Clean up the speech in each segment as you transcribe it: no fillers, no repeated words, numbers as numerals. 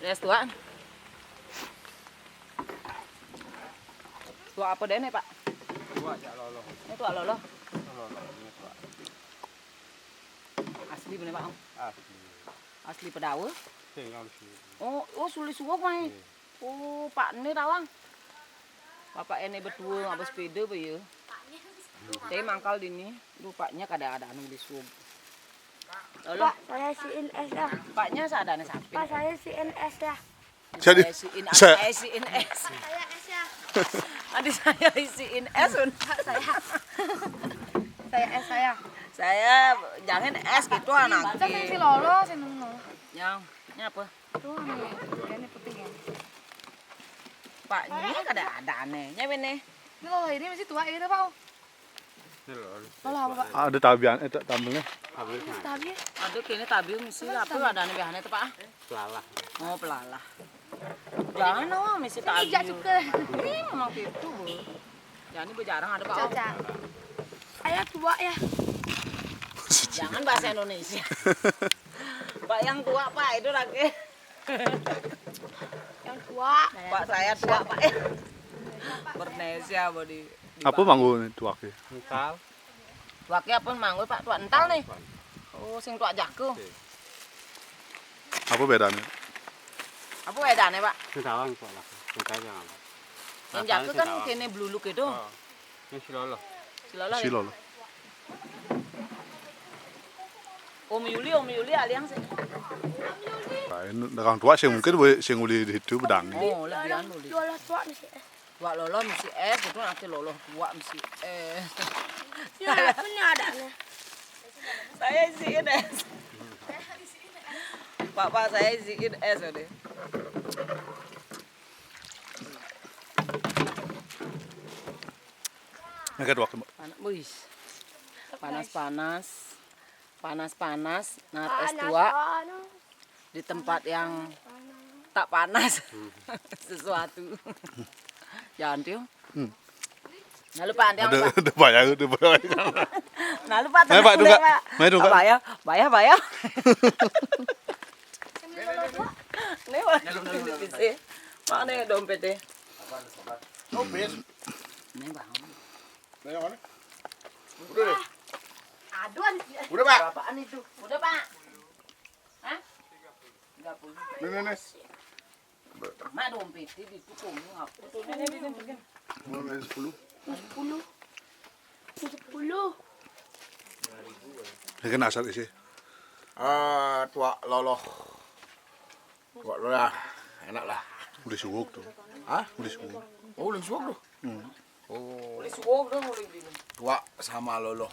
Es tua. Tua apa deh nih Pak? Tua cak lolo. Ini tua lolo. Lolo ini tua. Asli bener Pak. Asli. Asli Pedawe. Tinggal sih. Oh sulit suwok mai. Oh Pak ini rawang. Bapak ini berdua ngabis sepeda apa ya? Saya mangkal di ini. Paknya kadang-kadang nulis suwok. Pak, saya siin es ya. Paknya seadanya sapi. Pak, saya siin es ya. Saya Jadi isiin saya- es. Saya es ya. Adik saya isiin es. Pak, saya es saya. Saya jangan es gitu anak. Tapi si Lolo seneng no. Yang ini apa? Tuh nih, ini penting ya. Paknya kadang-kadang aneh. Nya ini. Ini Lolo ini masih tua ini Pak. Ini lolo. Lolo apa Pak? ada tabian tambelnya. Habis Tapi Ada kini tabiu misi apa ada aneh biasanya tuh Pak? pelalah. Oh pelalah. Jangan oh misi tabiu. ijak juga. Ini memang gitu. Jangan ini jarang ada Pak. Caca. Saya tua ya. Jangan bahasa Indonesia. Pak yang tua Pak itu lagi. Yang tua. Pak saya tua Pak. Bernesia bodi. Apa manggu nih tuake? Ental. Tuake apa manggut Pak? Tua ental nih. Oh sing tua jago. Apa bedanya? Apa bedanya Pak? Sentawang pelalah. Ental jangan. Yang jago kan kene bluluk itu. Oh. Ini si lolo. Silolo. Si lolo. Om Yuli aliang sih. Nah, ini orang tua sih mungkin sing uli itu bedang. Oh, lebihan Yuli. Lolo tua nih sih. Tua lolo misi es, itu nanti lolo tua misi es. Ya, punya ada nih. Saya isiin es. Pak, saya isiin es udah. Mereka tuake. Wih, panas, nah es tua di tempat yang tak panas sesuatu. Jangan tiup. Nah lupa anda Ada bayar. Nah lupa Mari, Pak, duga. Mari, duga. Bayar. Nih wah, bisa. Mana dompetnya? Oh, bis. Nih bang. Udah deh. Aduan. Udah, Pak. Berapaan itu? Udah Pak. Hah? 30. Nih. Mak dompetnya ditukung. Apa tuh? Ini. Mulai 10. 10. Ini kan asal isi. Tua lolo. Tua lolo lah. Enak lah. Udah suwuk tuh. Hah? Udah suwuk. Oh, udah suwak tuh. Oh, Boleh suwok dong, boleh bilang. tua sama lolo.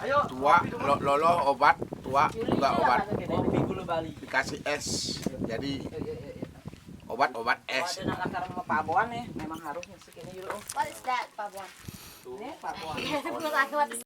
Ayo. Tua, lolo obat, tua juga obat. Kopi gula Bali. Dikasih es. Jadi obat es. Ada nak lakar sama Pak Boan nih, memang harus mesti kini yuk. What is that, Pak Buan? Ini Pak Boan. Itu laki-laki.